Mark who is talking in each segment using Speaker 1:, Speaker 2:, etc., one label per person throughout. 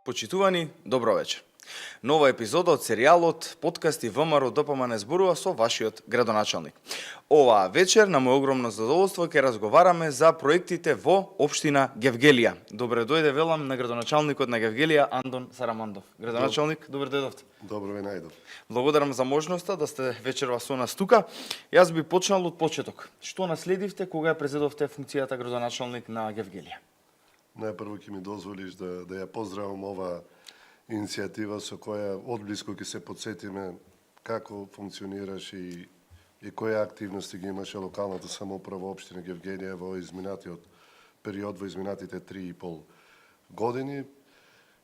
Speaker 1: Почитувани, добро вечер. Нова епизода од серијалот подкасти ВМРО ДПМН зборува со вашиот градоначалник. Оваа вечер на мој огромно задоволство ќе разговараме за проектите во општина Гевгелија. Добре дојде велам на градоначалникот на Гевгелија Андон Сарамандов. Градоначалник, добре дојдовте.
Speaker 2: Добро ве најдов.
Speaker 1: Благодарам за можноста да сте вечерва со нас тука. Јас би почнал од почеток. Што наследивте кога ја презедовте функцијата градоначалник на Гевгелија?
Speaker 2: Најпрво ќе ми дозволиш да ја поздравам ова иницијатива со која одблиску ќе се подсетиме како функционираше и кои активности ги имаше локалната самоуправа општина Гевгелија во изминатиот период, во изминатите 3,5 години.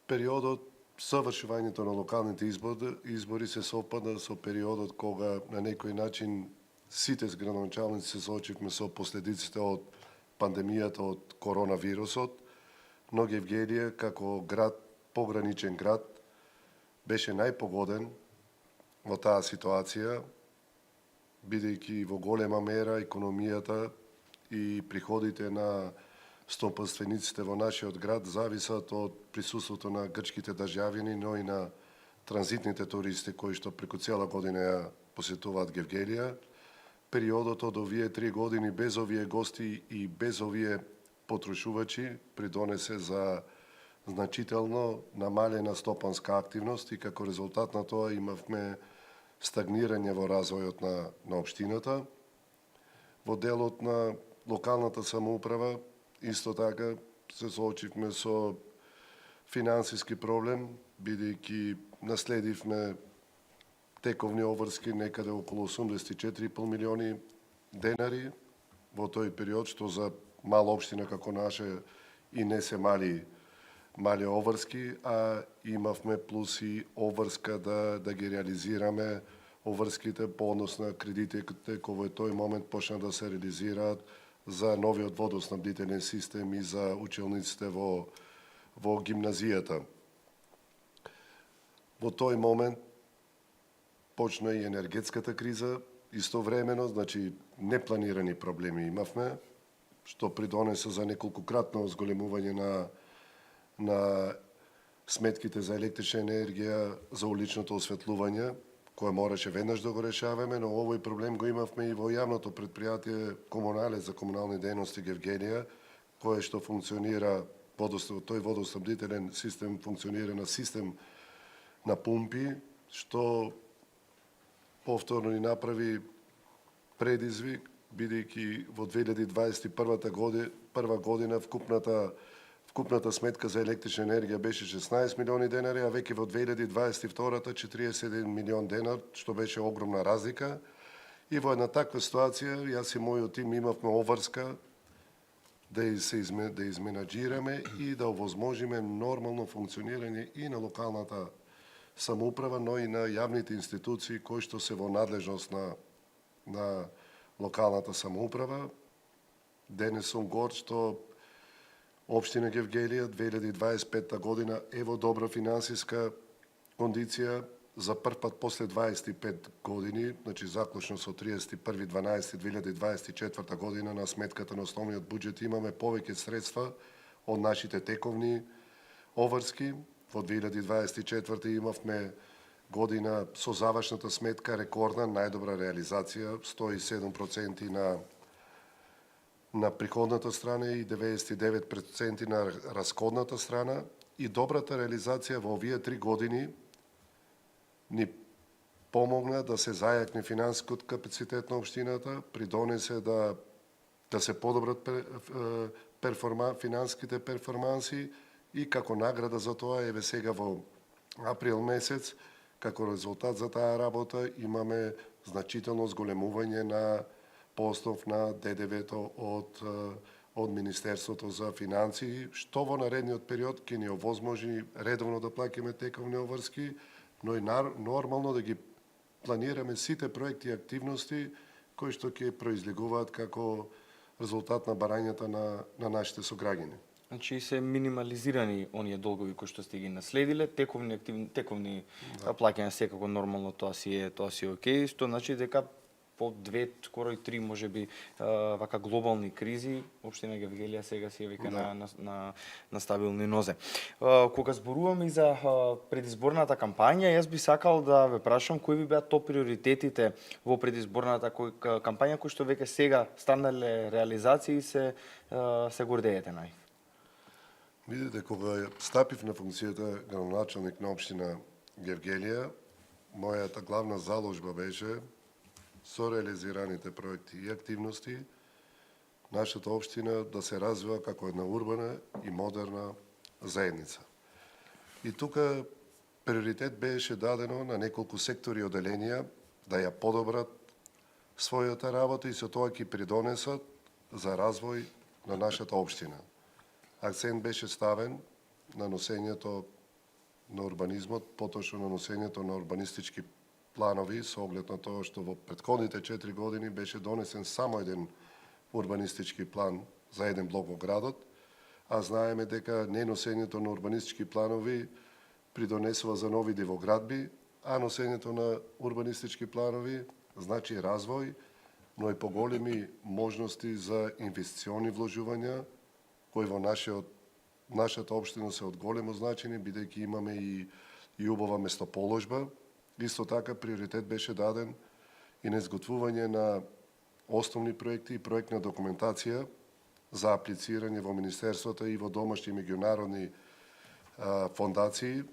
Speaker 2: Периодот совршувањето на локалните избори се совпада со периодот кога на некој начин сите градоначалници се соочивме со последиците од пандемијата од коронавирусот, но Гевгелија како град, пограничен град, беше најпогоден во таа ситуација, бидејќи во голема мера економијата и приходите на стопанствениците во нашиот град зависат од присуството на грчките државјани, но и на транзитните туристи кои што преку цела година ја посетуваат Гевгелија. Периодот од овие 3 години без овие гости и без овие потрошувачи придонесе за значително намалена стопанска активност и како резултат на тоа имавме стагнирање во развојот на општината. Во делот на локалната самоуправа исто така се соочивме со финансиски проблем, бидејќи наследивме тековни обврски некаде околу 84,5 милиони денари во тој период, што за мала општина како наша и не се мали обврски, а имавме плюс и обврска да ги реализираме обврските по однос на кредитите кои во тој момент почна да се реализираат за новиот водоснабдителен систем и за учениците во гимназијата. Во тој момент почна и енергетската криза, истовремено, значи непланирани проблеми имавме, што придонесе за неколкократно зголемување на сметките за електрична енергија, за уличното осветлување, кое мораше веднаш да го решаваме, но овој проблем го имавме и во јавното предпријатие Комуналец за комунални дејности Гевгелија, кое што функционира, тој водоснабдителен систем функционира на систем на пумпи, што повторно ни направи предизвик, бидејќи во 2021 година вкупната сметка за електрична енергија беше 16 милиони денари, а веќе во 2022 41 милион денар, што беше огромна разлика. И во една таква ситуација, јас и мојот тим имавме обврска да изменаџираме и да овозможиме нормално функционирање и на локалната самоуправа, но и на јавните институции кои што се во надлежност на локалната самоуправа. Денес сум горд што општина Гевгелија 2025 година е во добра финансиска кондиција за прв пат после 25 години, значи заклучно со 31.12.2024 година на сметката на основниот буџет имаме повеќе средства од нашите тековни обврски. Во 2024 имавме година со завршната сметка рекордна, најдобра реализација, 107% на приходната страна и 99% на расходната страна. И добрата реализација во овие 3 години ни помогна да се зајакне финансискиот капацитет на општината, придонесе да се подобрат финансиските перформанси и како награда за тоа еве сега во април месец, како резултат за таа работа имаме значително зголемување на по основ на ДДВ-то од Министерството за финансии, што во наредниот период ќе ни овозможи редовно да плаќаме тековни обврски, но и нормално да ги планираме сите проекти и активности кои што ќе произлегуваат како резултат на барањата на нашите сограѓани.
Speaker 1: Значи се минимализирани оние долгови кои што сте ги наследиле, тековни плаќања секако нормално тоа си е окей, што значи дека по 2, скоро и 3 можеби вака глобални кризи, општина Гевгелија сега си е веќе на стабилни нозе. Кога зборуваме и за предизборната кампања, јас би сакал да ве прашам кои би беа топ приоритетите во предизборната кампања кои што веќе сега станале реализации и се гордеете на нив.
Speaker 2: Видите, кога стапив на функцијата градоначалник на општина Гевгелија, мојата главна заложба беше со реализираните проекти и активности нашата општина да се развива како една урбана и модерна заедница. И тука приоритет беше дадено на неколку сектори и оделенија да ја подобрат својата работа и со тоа ќе придонесат за развој на нашата општина. Акцент беше ставен на носењето на урбанизмот, поточно на носењето на урбанистички планови, со оглед на тоа што во претходните 4 години беше донесен само еден урбанистички план за еден блок во градот, а знаеме дека неносењето на урбанистички планови придонесува за нови дивоградби, а носењето на урбанистички планови значи развој, но и поголеми можности за инвестициони вложувања, кои во нашата општина се од големо значење, бидејќи имаме и убава местоположба. Исто така приоритет беше даден и на изготвување на основни проекти и проектна документација за аплицирање во Министерството и во домашни меѓународни фондации,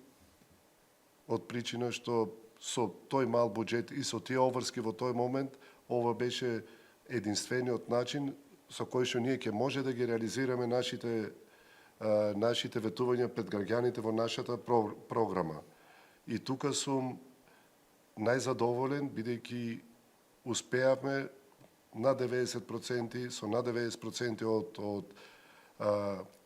Speaker 2: од причина што со тој мал буџет и со тие обврски во тој момент, ова беше единствениот начин со кој што ние ќе може да ги реализираме нашите ветувања пред граѓаните во нашата програма. И тука сум најзадоволен, бидејќи успеавме на 90%, со на 90% од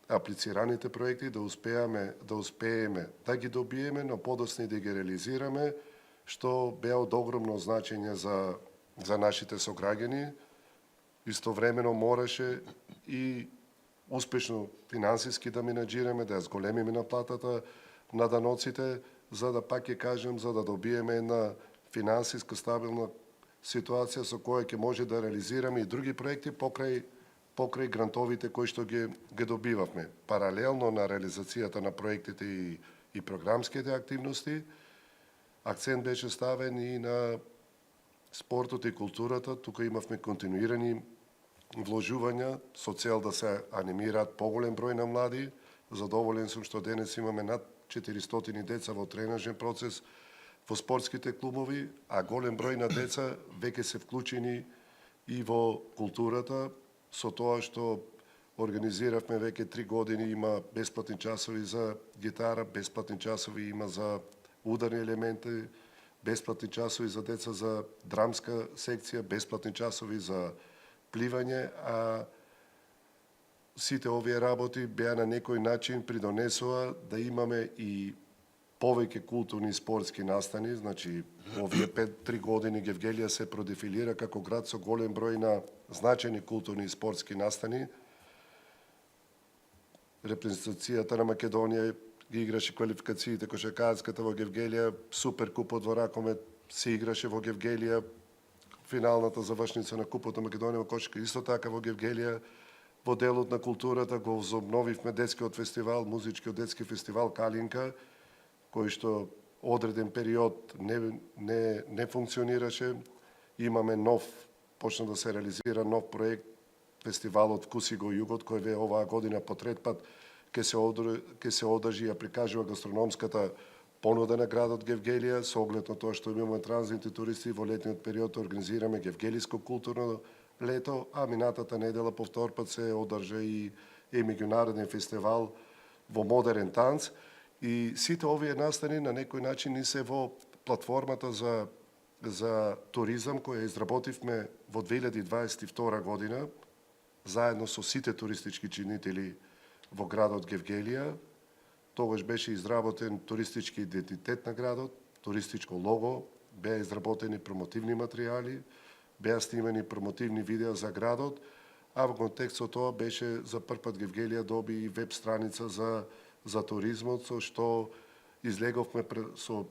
Speaker 2: аплицираните проекти да успееме да ги добиеме, но подоцна и да ги реализираме, што беа од огромно значење за нашите сограѓани. Истовремено мораше и успешно финансиски да менаџираме, да ја зголемиме наплатата на даноците, за да пак ќе кажем, за да добиеме една финансиска стабилна ситуација со која ќе може да реализираме и други проекти покрај грантовите кои што ги добивавме. Паралелно на реализацијата на проектите и програмските активности, акцент беше ставен и на спортот и културата. Тука имавме континуирани вложувања со цел да се анимираат поголем број на млади. Задоволен сум што денес имаме над 400 деца во тренажен процес во спортските клубови, а голем број на деца веќе се вклучени и во културата, со тоа што организиравме веќе 3 години, има бесплатни часови за гитара, бесплатни часови има за ударни елементи, бесплатни часови за деца за драмска секција, бесплатни часови за пливање, а сите овие работи беа на некој начин придонесува да имаме и повеќе културни и спортски настани. Значи, овие 3 години Гевгелија се продефилира како град со голем број на значајни културни и спортски настани. Репрезентацијата на Македонија ги играше квалификациите кошаркарската во Гевгелија, Суперкупот во ракомет се играше во Гевгелија, финалната завршница на Купот на Македонија во кошарка исто така во Гевгелија. Во делот на културата го возобновивме детскиот фестивал, музичкиот детски фестивал Калинка, кој што одреден период не функционираше. Имаме почна да се реализира нов проект, фестивалот Вкуси го југот, кој ве оваа година по трет пат ќе се одржи и ја прикажува гастрономската понуда на градот Гевгелија, со оглед на тоа што имаме транзитни туристи. Во летниот период организираме Гевгелиско културно лето, а минатата недела по втор пат се одржа и меѓународен фестивал во модерен танц. И сите овие настани на некој начин и се во платформата за туризам која изработивме во 2022 година, заедно со сите туристички чинители во градот Гевгелија. Тогаш беше изработен туристички идентитет на градот, туристичко лого, беа изработени промотивни материјали, беа снимани промотивни видеа за градот, а во контекст со тоа беше за прв пат Гевгелија доби и веб страница за туризмот, со што излеговме со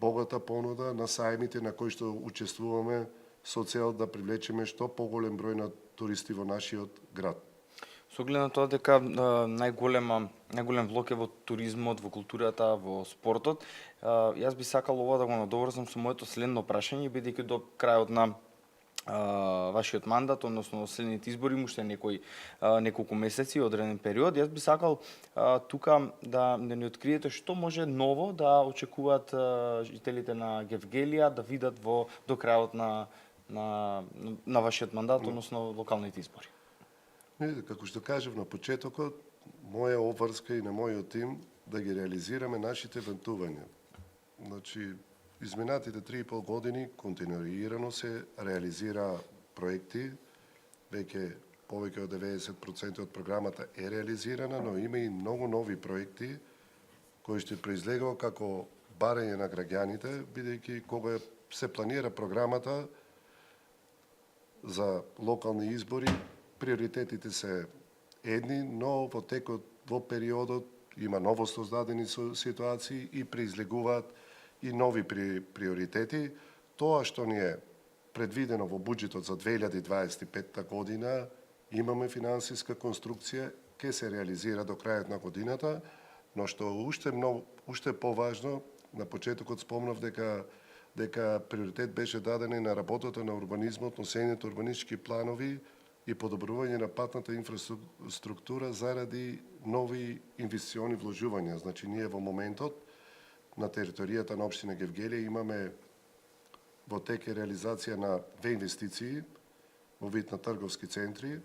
Speaker 2: богата понуда на сајмите на кои што учествуваме со цел да привлечеме што поголем број на туристи во нашиот град.
Speaker 1: Со оглед на тоа дека најголем влог е во туризмот, во културата, во спортот, јас би сакал ова да го надоврзам со моето следно прашање, бидејќи до крајот на вашиот мандат, односно следните избори, уште неколку месеци, одреден период. Јас би сакал тука да ни откриете што може ново да очекуваат жителите на Гевгелија да видат до крајот на вашиот мандат, односно локалните избори.
Speaker 2: Како што кажав на почетокот, моја обврска и на мојот тим да ги реализираме нашите вентувања. Значи, изминатите 3,5 години континуирано се реализира проекти, веќе повеќе од 90% од програмата е реализирана, но има и многу нови проекти кои што произлегува како барање на граѓаните, бидејќи кога се планира програмата за локални избори, приоритетите се едни, но во периодот има ново создадени ситуации и произлегуваат и нови приоритети. Тоа што ни е предвидено во буџетот за 2025 година, имаме финансиска конструкција, ќе се реализира до крајот на годината, но што уште поважно, на почетокот спомнав дека приоритет беше даден на работата на урбанизмот, носењето урбанистички планови и подобрување на патната инфраструктура заради нови инвестициони вложувања. Значи, ние во моментот на територијата на општина Гевгелија имаме во тек реализација на две инвестиции во вид на трговски центри,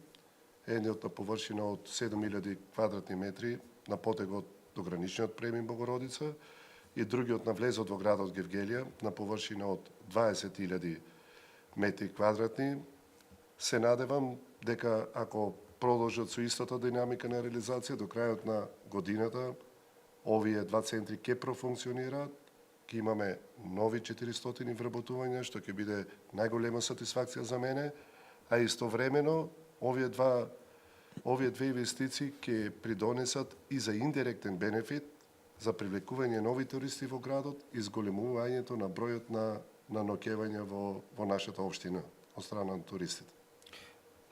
Speaker 2: едниот на површина од 7000 квадратни метри на потегот до граничниот премин Богородица и другиот на влезот во градот Гевгелија на површина од 20.000 метри квадратни. Се надевам дека ако продолжат со истата динамика на реализација до крајот на годината, овие два центри ќе профункционираат, ќе имаме нови 400 вработувања, што ќе биде најголема сатисфакција за мене, а истовремено овие две инвестиции ќе придонесат и за индиректен бенефит за привлекување нови туристи во градот и зголемувањето на бројот на ноќевања во нашата општина од страна на туристите.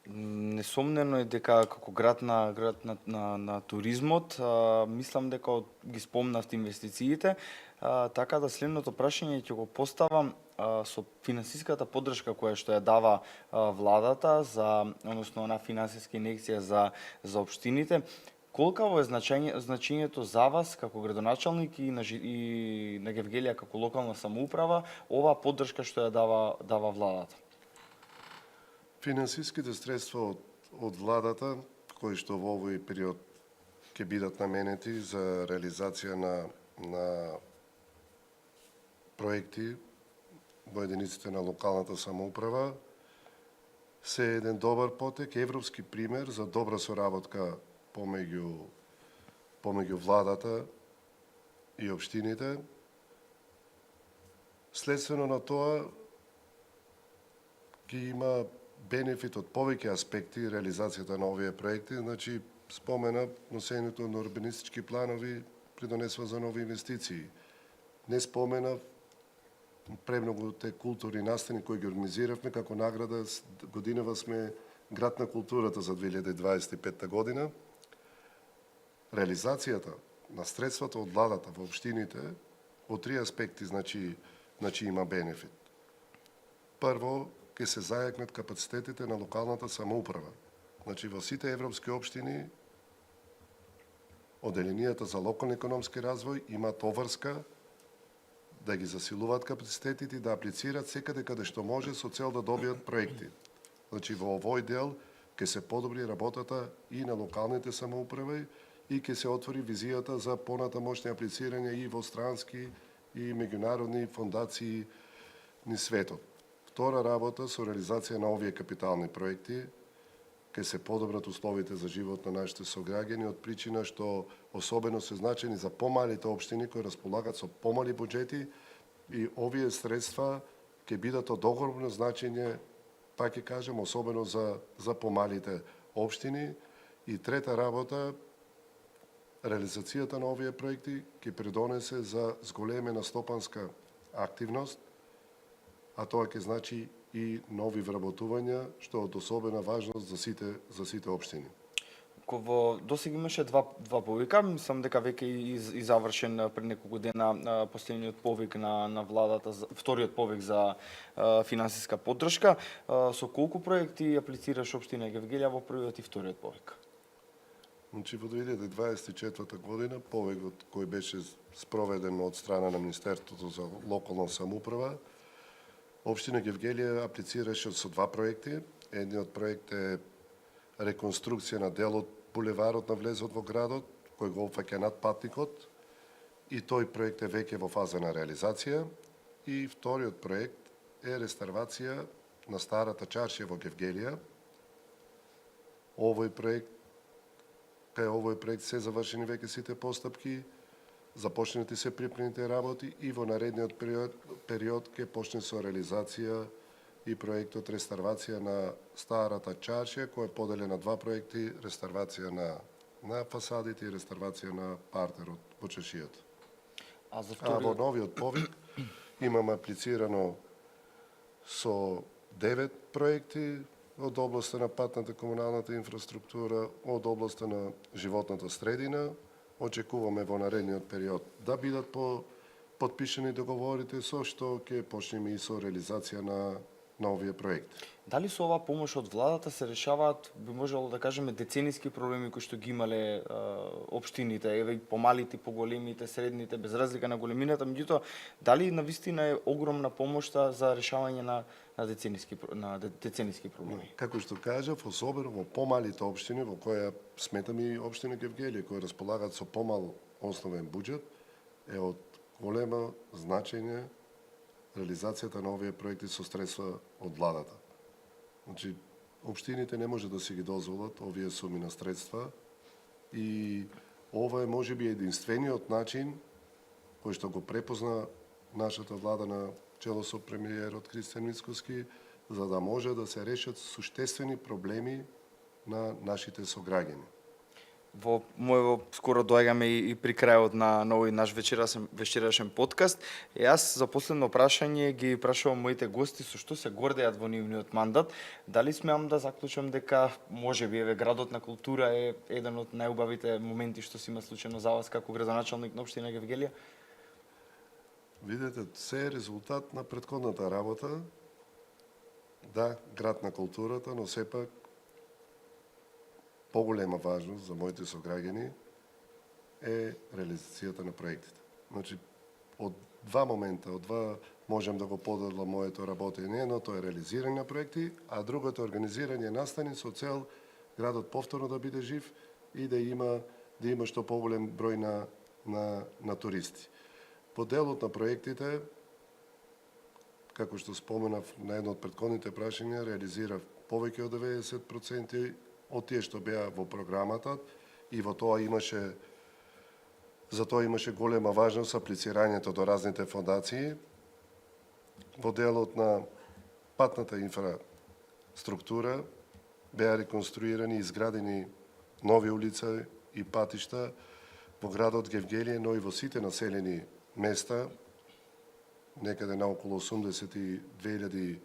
Speaker 1: Несомнено е дека како град на туризмот, мислам дека ги спомнавте инвестициите, така да следното прашање ќе го поставам со финансиската поддршка која што ја дава владата односно на финансиска инекција за општините. Колкаво е значењето за вас како градоначалник и на Гевгелија како локална самоуправа оваа поддршка што ја дава владата?
Speaker 2: Финансиските средства од владата, кои што во овој период ќе бидат наменети за реализација на проекти во единиците на локалната самоуправа, се еден добар потек, европски пример за добра соработка помеѓу владата и општините. Следствено на тоа ќе има бенефит од повеќе аспекти реализацијата на овие проекти. Значи, спомена носењето на урбанистички планови придонесува за нови инвестиции. Не споменав премногуте културни настани кои ги организиравме како награда. Годинава сме град на културата за 2025 година. Реализацијата на средствата од владата во општините во три аспекти значи има бенефит. Прво, ќе се зајакнат капацитетите на локалната самоуправа. Значи, во сите европски општини, оделенијата за локален економски развој имаат обврска да ги засилуваат капацитетите и да аплицираат секаде каде што може со цел да добијат проекти. Значи, во овој дел ќе се подобри работата и на локалните самоуправи и ќе се отвори визијата за понатамошни аплицирања и во странски и меѓународни фондации низ светот. Втора работа со реализација на овие капитални проекти ќе се подобрат условите за живот на нашите сограѓани од причина што особено се значени за помалите општини кои располагат со помали буџети и овие средства ќе бидат од огромно значење, пак ќе кажам, особено за помалите општини. И трета работа, реализацијата на овие проекти ќе придонесе за зголемена стопанска активност, а тоа ќе значи и нови вработувања, што е од особена важност за сите општини.
Speaker 1: Во досега имаше два повика, мислам дека веќе и завршен пред неколку дена последниот повик на владата, вториот повик за финансиска поддршка. Со колку проекти аплицираш општина Гевгелија во првиот и вториот повик?
Speaker 2: Значи, во 2024 година, повикот кој беше спроведен од страна на Министерството за локална самоуправа, општина Гевгелија аплицираше со два проекти. Едниот проект е реконструкција на дел од булеварот на влезот во градот, кој го опфаќа над патникот, и тој проект е веќе во фаза на реализација. И вториот проект е реставрација на старата чаршија во Гевгелија. Кај овој проект се завршени веќе сите постапки, започнати се припремните работи и во наредниот период ќе почне со реализација и проектот реставрација на старата чаршија, која е поделена на два проекти, реставрација на фасадите и реставрација на партерот во чаршијата.
Speaker 1: А за
Speaker 2: во новиот повик имаме аплицирано со 9 проекти од областа на патната комуналната инфраструктура, од областа на животната средина. Очекуваме во наредниот период да бидат подпишани договорите, со што ќе почнеме и со реализација на овие проекти.
Speaker 1: Дали со оваа помош од владата се решаваат, би можело да кажеме, децениски проблеми кои што ги имале општините, еве помалите, поголемите, средните, без разлика на големината, меѓутоа дали навистина е огромна помошта за решавање на децениски проблеми?
Speaker 2: Како што кажав, особено во помалите општини, во која сметам и општина Гевгелија, кои располагаат со помал основен буџет, е од големо значење реализацијата на овие проекти со средства од владата. Значи, општините не може да си ги дозволат овие суми на средства и ова е можеби единствениот начин кој што го препозна нашата влада на чело со премиерот Кристијан Мицкоски, за да може да се решат суштествени проблеми на нашите сограѓани.
Speaker 1: Во мојот скоро доаѓаме и при крајот на овој наш вечерашен подкаст. Јас за последно прашање ги прашувам моите гости со што се гордеат во нивниот мандат. Дали смеам да заклучам дека можеби еве градот на култура е еден од најубавите моменти што се има случајно за вас како градоначалник на општина Гевгелија?
Speaker 2: Видете, се е резултат на претходната работа. Да, град на културата, но сепак поголема важност за моите сограѓани е реализацијата на проектите. Значи, од два момента, можем да го поделам моето работење. Едното е реализирање на проекти, а другото е организирање настани со цел градот повторно да биде жив и да има што поголем број на туристи. По делот на проектите, како што споменав на едно од претходните прашања, реализирав повеќе од 90% од тие што беа во програмата и за тоа имаше голема важност аплицирањето до разните фондации. Во делот на патната инфраструктура беа реконструирани и изградени нови улици и патишта во градот Гевгелија, но и во сите населени места, некаде на околу 82.000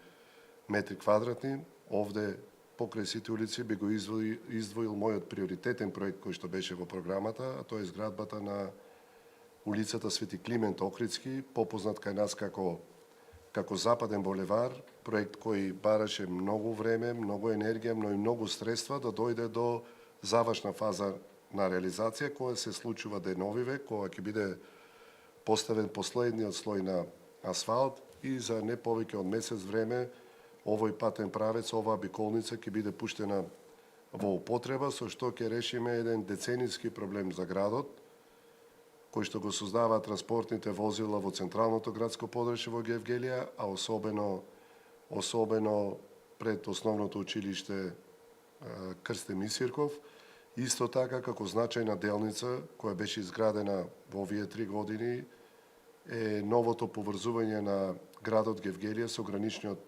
Speaker 2: метри квадратни. Овде покрај сите улици би го издвоил мојот приоритетен проект кој што беше во програмата, а тоа е изградбата на улицата Свети Климент Охридски, попознат кај нас како Западен булевар, проект кој бараше многу време, многу енергија, но и многу средства да дојде до завршна фаза на реализација, која се случува деновиве, кога ќе биде поставен последниот слој на асфалт и за не повеќе од месец време овој патен правец, оваа обиколница ќе биде пуштена во употреба, со што ќе решиме еден децениски проблем за градот, кој што го создава транспортните возила во централното градско подрачје во Гевгелија, а особено пред основното училиште Крстен Мисирков. Исто така, како значајна делница, која беше изградена во овие 3 години, е новото поврзување на градот Гевгелија со граничниот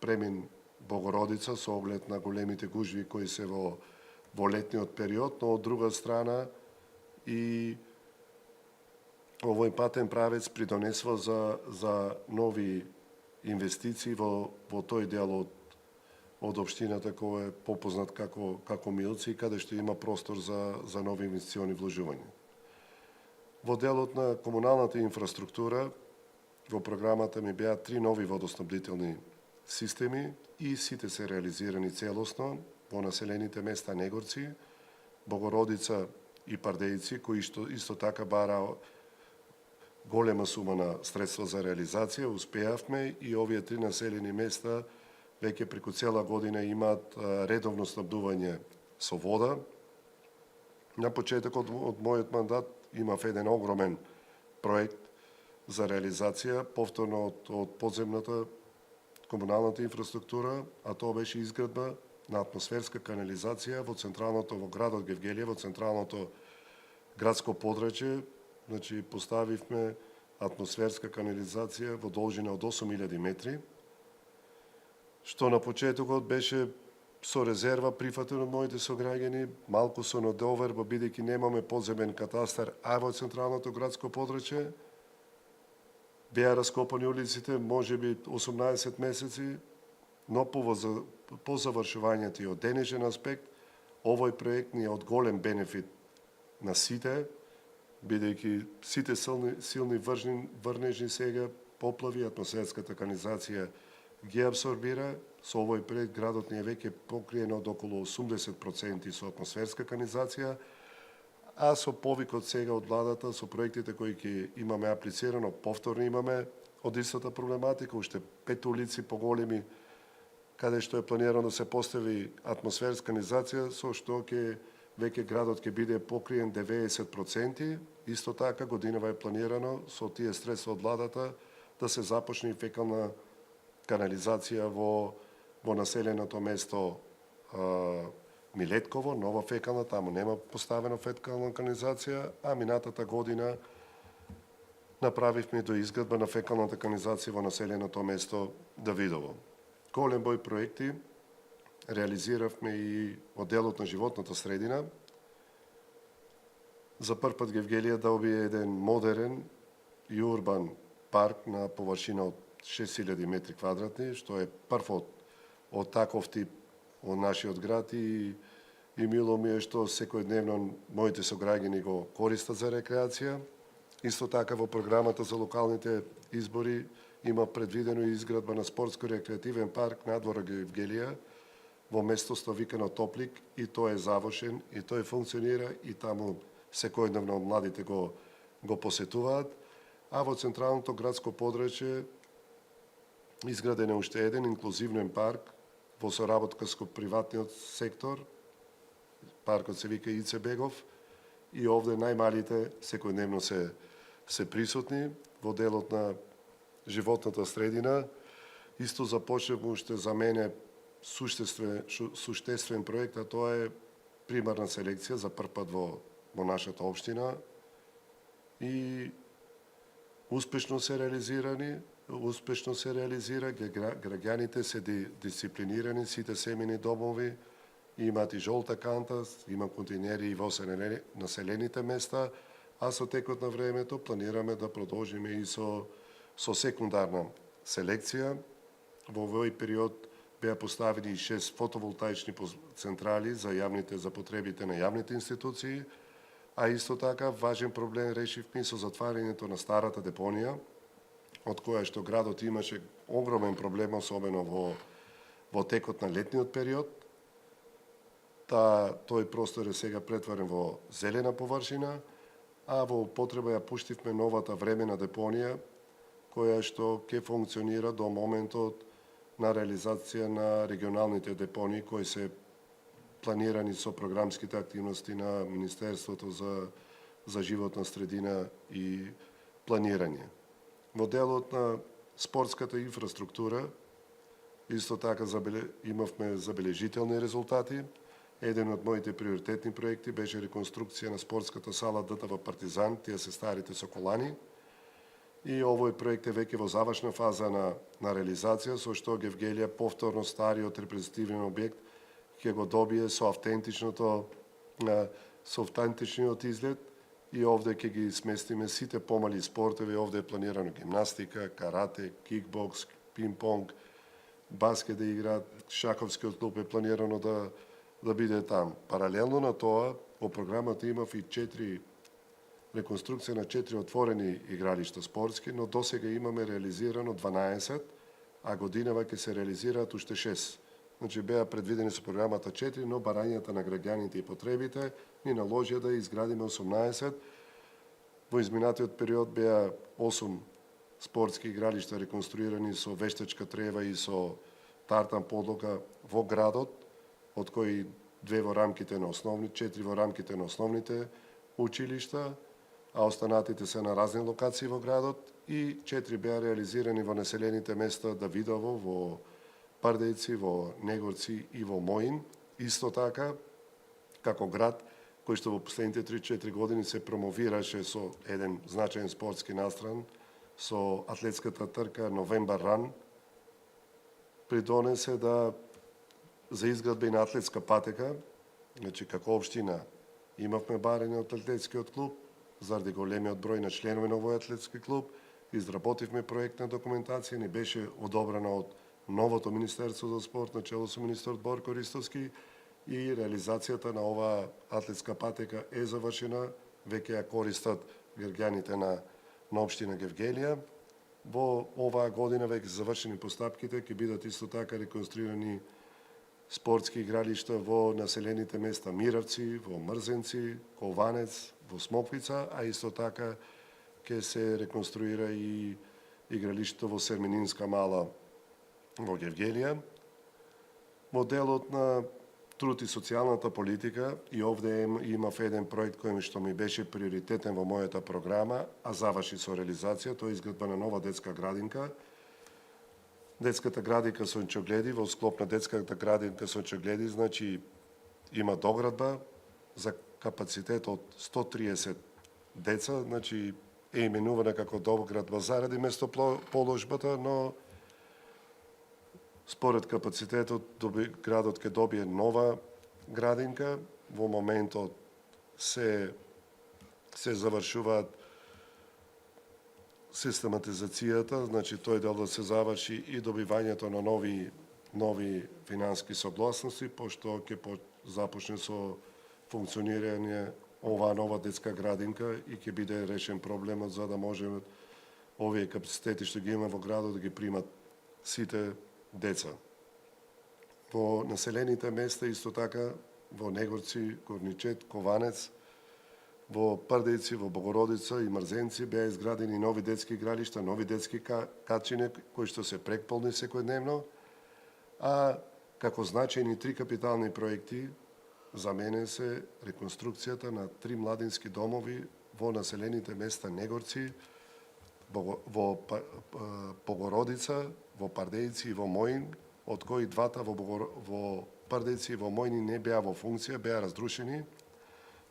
Speaker 2: премин Богородица, со оглед на големите гужви кои се во летниот период, но од друга страна и овој патен правец придонесува за нови инвестиции во тој дел од општината кој е попознат како Милци, каде што има простор за нови инвестициони вложувања. Во делот на комуналната инфраструктура, во програмата ми беа 3 нови водоснабдителни системи и сите се реализирани целосно во населените места Негорци, Богородица и Пардејци, кои исто така бараа голема сума на средства за реализација. Успеавме и овие 3 населени места веќе преку цела година имаат редовно снабдување со вода. На почетокот од мојот мандат имав еден огромен проект за реализација, повторно од подземната комуналната инфраструктура, а тоа беше изградба на атмосферска канализација во градот Гевгелија, во централното градско подрачје. Значи, поставивме атмосферска канализација во должина од 8000 метри, што на почетокот беше со резерва прифатен од моите сограѓани, малку со недоверба, бидејќи немаме подземен катастар, а во централното градско подрачје беа раскопани улиците, можеби 18 месеци, но по завршувањето и од денешен аспект, овој проект ни е од голем бенефит на сите, бидејќи сите силни врнежни сега, поплави, атмосферската канализација ги абсорбира. Со овој проект градот ни е веќе покриен од околу 80% со атмосферска канализација, а со повикот сега од владата, со проектите кои ќе имаме аплицирано, повторно имаме од истата проблематика, уште 5 улици поголеми, каде што е планирано да се постави атмосферска канализација, со што веќе градот ќе биде покриен 90%. Исто така годинава е планирано со тие средства од владата да се започне фекална канализација во населеното место Милетково, нова фекална, таму нема поставена фекална канализација, а минатата година направивме до изградба на фекалната канализација во населеното место Давидово. Голем број проекти реализиравме и од делот на животната средина. За прв пат Гевгелија добие еден модерен и урбан парк на површина од 6000 метри квадратни, што е прв од таков тип од нашиот град и мило ми е што секојдневно моите сограѓани го користат за рекреација. Исто така во програмата за локалните избори има предвидено и изградба на спортско-рекреативен парк надвор Гевгелија во местоста викано Топлик, и тој е завршен и тој функционира и таму секојдневно младите го посетуваат, а во централното градско подрачје изграден е уште еден инклузивен парк во соработка со приватниот сектор. Паркот се вика Ице Бегов и овде најмалите секојдневно се присутни во делот на животната средина. Исто започнав уште за мене суштествен проект, а тоа е примарна селекција за прв пат во нашата општина и успешно се реализира, граѓаните се дисциплинирани, сите семени домови имаат и жолта канта, има контейнери и во населените места, а со текот на времето планираме да продолжиме и со секундарна селекција. Во овој период беа поставени 6 фотоволтаични централи за потребите на јавните институции, а исто така важен проблем решивме со затварањето на старата депонија, од која што градот имаше огромен проблем, особено во текот на летниот период. Тој простор е сега претворен во зелена површина, а во употреба ја пуштивме новата времена депонија, која што ќе функционира до моментот на реализација на регионалните депонии кои се планирани со програмските активности на Министерството за животна средина и планирање. Во делот на спортската инфраструктура исто така имавме забележителни резултати. Еден од моите приоритетни проекти беше реконструкција на спортската сала ДТВ Партизан, тие се старите соколани. И овој проект е веќе во завршна фаза на реализација, со што Гевгелија повторно стариот репрезентативен објект ќе го добие со автентичниот изглед и овде ќе ги сместиме сите помали спортови. Овде е планирано гимнастика, карате, кикбокс, пинг-понг, баскет да играат, шаковскиот клуб е планирано да биде там. Паралелно на тоа, во програмата имав и 4 реконструкција на 4 отворени игралишта спортски, но досега имаме реализирано 12, а годинава ќе се реализираат уште 6. Значи беа предвидени со програмата 4, но барањата на граѓаните и потребите ни наложија да изградиме 18. Во изминатиот период беа 8 спортски игралишта реконструирани со вештачка трева и со тартан подлога во градот, од кои 2 во рамките на 4 во рамките на основните училишта, а останатите се на разни локации во градот и 4 беа реализирани во населените места Давидово, во Пардејци, во Негорци и во Моин. Исто така, како град кој што во последните 3-4 години се промовираше со еден значаен спортски настран, со атлетската трка Новембар Ран, придонесе за изградба и на атлетска патека, значи како општина имавме барање од атлетскиот клуб, заради големиот број на членови на овој атлетски клуб, изработивме проектна документација, ни беше одобрена од новото Министерство за спорт, на чело со министер Борко Ристовски, и реализацијата на оваа атлетска патека е завршена, веќе ја користат граѓаните на општина Гевгелија. Во оваа година веќе завршени постапките, ќе бидат исто така реконструирани спортски игралишта во населените места Миравци, во Мрзенци, Колванец, во Смоквица, а исто така ќе се реконструира и игралишто во Серменинска мала во Гевгелија. Во делот на труд и социјалната политика, и овде имав еден проект кој што ми беше приоритетен во мојата програма, а заврши со реализација, тоа е изградба на нова детска градинка. Детската градинка Сончогледи, во склоп на детската градинка Сончогледи, значи има доградба за капацитет од 130 деца, значи е именувана како доградба заради место положбата, но според капацитетот градот ќе добие нова градинка. Во моментот се завршуваат систематизацијата, значи тој дел да се заврши и добивањето на нови финански согласности, пошто ќе започне со функционирање оваа нова детска градинка и ќе биде решен проблемот за да може овие капацитети што ги има во градот да ги примат сите деца. Во населените места исто така, во Негорци, Горничет, Кованец, во Пардејци, во Богородица и Мрзенци беа изградени нови детски игралишта, нови детски качине кои што се прекполни секојдневно, а како значајни 3 капитални проекти за мене се реконструкцијата на 3 младински домови во населените места Негорци, во Богородица, во Пардејци и во Моин, од кои двата во Пардејци и во Моин не беа во функција, беа разрушени.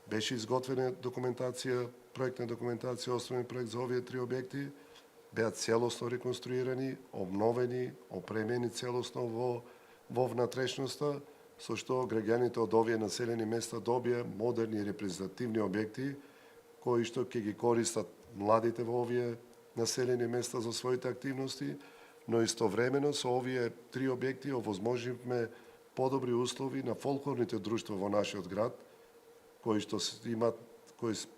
Speaker 2: Беше изготвена документација, проектна документација, основен проект за овие 3 објекти, беа целосно реконструирани, обновени, опремени целосно во внатрешноста, со што граѓаните од овие населени места добија модерни и репрезентативни објекти, кои што ќе ги користат младите во овие населени места за своите активности, но истовремено со овие 3 објекти овозможивме подобри услови на фолклорните друштва во нашиот град, кои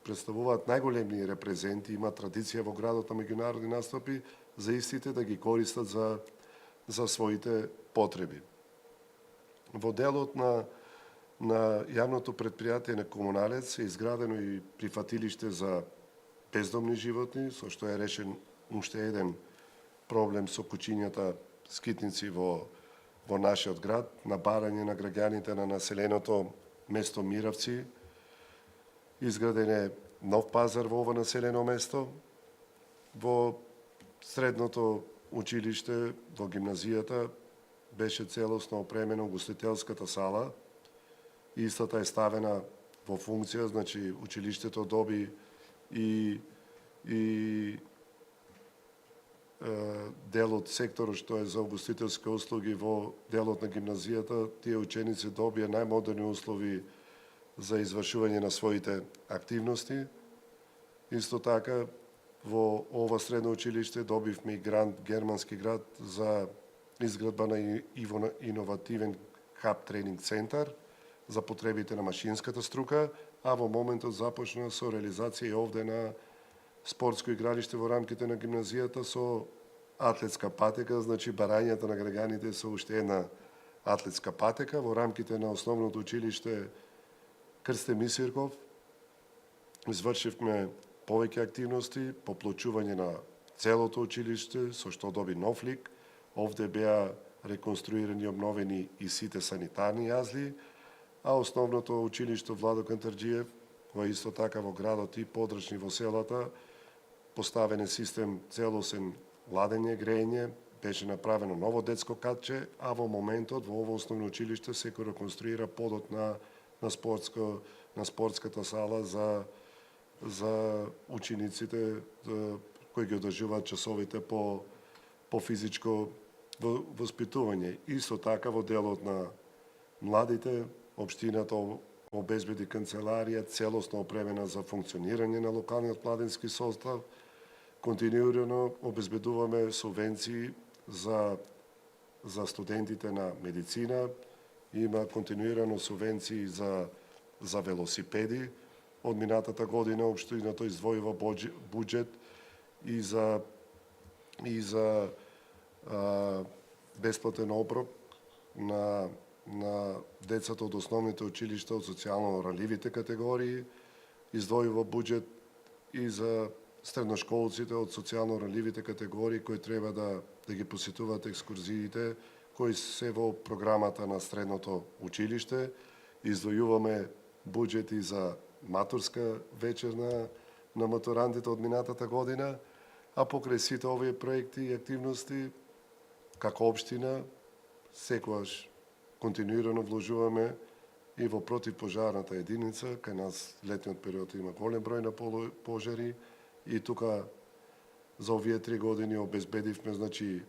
Speaker 2: представуваат најголеми репрезенти, имаат традиција во градот на меѓународни настапи, за истите да ги користат за своите потреби. Во делот на јавното предпријатие на Комуналец е изградено и прифатилиште за бездомни животни, со што е решен уште еден проблем со кучињата скитници во нашиот град, на барање на граѓаните на населеното место Миравци. Изграден е нов пазар во ова населено место, во средното училиште, во гимназијата, беше целосно опремено гостителската сала. Истата е ставена во функција, значи училиштето доби и делот секторот што е за угостителски услуги во делот на гимназијата, тие ученици добија најмодерни услови за извршување на своите активности. Исто така Во ова средно училиште добивме и грант Германски град за изградба на иновативен хаб тренинг центар за потребите на машинската струка, а во моментот започна со реализација и овде на спортско игралиште во рамките на гимназијата со атлетска патека, значи барањата на граѓаните со уште една атлетска патека во рамките на основното училиште Крсте Мисирков. Извршивме повеќе активности, поплочување на целото училиште, со што доби нов лик. Овде беа реконструирани и обновени и сите санитарни јазли, а основното училиште Владо Кантарџиев, во исто така во градот и подрачни во селата, поставен е систем целосен ладење, грејење, беше направено ново детско катче, а во моментот во ово основно училиште се реконструира подот на спортската сала за учениците кои ги одржуваат часовите по физичко воспитување. Исто така во делот на младите, општината обезбеди канцеларија целосно опремена за функционирање на локалниот младински состав. Континуирано обезбедуваме субвенции за студентите на медицина, има континуирано субвенции за велосипеди. Од минатата година општината издвојува буџет и за бесплатен оброк на децата од основните училишта од социјално ранливите категории, издвојува буџет и за средношколците од социјално ранливите категории кои треба да ги посетуваат екскурзиите кои се во програмата на средното училиште. Издвојуваме буџети за матурска вечер на матурантите од минатата година, а покрај сите овие проекти и активности, како општина, секогаш континуирано вложуваме и во противпожарната единица. Кај нас летниот период има голем број на пожари и тука за овие 3 години обезбедивме, значи,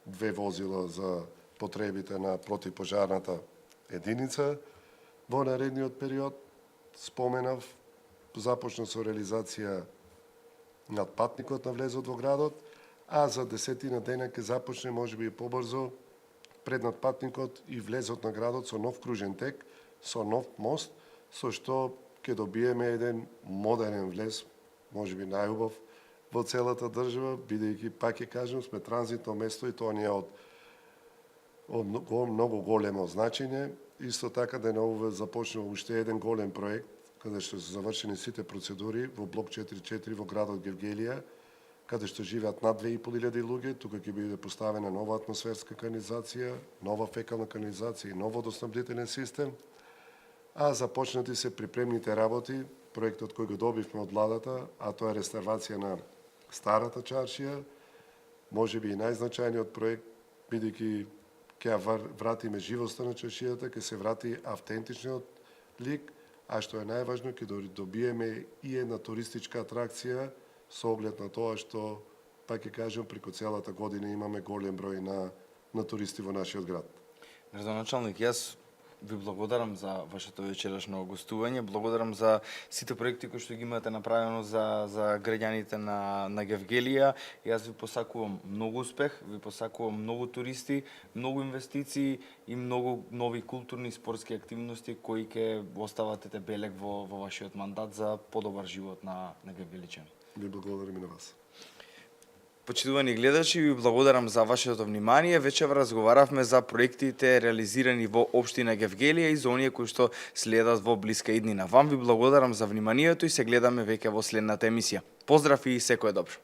Speaker 2: 2 возила за потребите на противпожарната единица. Во наредниот период, споменав, започна со реализација над патникот на влезот во градот, а за 10 дена ќе започне, можеби и побрзо, пред надпатникот и влезот на градот со нов кружен тек, со нов мост, со што ќе добиеме еден модерен влез, можеби најубав во целата држава, бидејќи, пак ќе кажем, сме транзитно место и тоа ни е од многу големо значење. Исто така деновиве започнува уште еден голем проект, каде што се завршени сите процедури во блок 4.4 во градот Гевгелија, каде што живеат над 2.500 луѓе. Тука ќе биде поставена нова атмосферска канализација, нова фекална канализација и нов водоснабдителен систем, а започнати се припремните работи, проектот кој го добивме од владата, а тоа е реставрација на старата чаршија, можеби и најзначајниот проект, бидејќи ќе вратиме живоста на чаршијата, ќе се врати автентичниот лик, а што е најважно, ќе добиеме и една туристичка атракција со оглед на тоа што, пак ќе кажем, преку целата година имаме голем број на туристи во нашиот град.
Speaker 1: Градоначалник, јас ви благодарам за вашето вечерашно гостување, благодарам за сите проекти кои што ги имате направено за граѓаните на Гевгелија. Јас ви посакувам многу успех, ви посакувам многу туристи, многу инвестиции и многу нови културни и спортски активности кои ќе оставате белег во вашиот мандат за подобар живот на гевгеличани.
Speaker 2: Ви благодарам и на вас.
Speaker 1: Почитувани гледачи, ви благодарам за вашето внимание. Вечера разговаравме за проектите реализирани во општина Гевгелија и за оние кои што следат во блиска иднина. Вам ви благодарам за вниманието и се гледаме веќе во следната емисија. Поздрав и секое добро.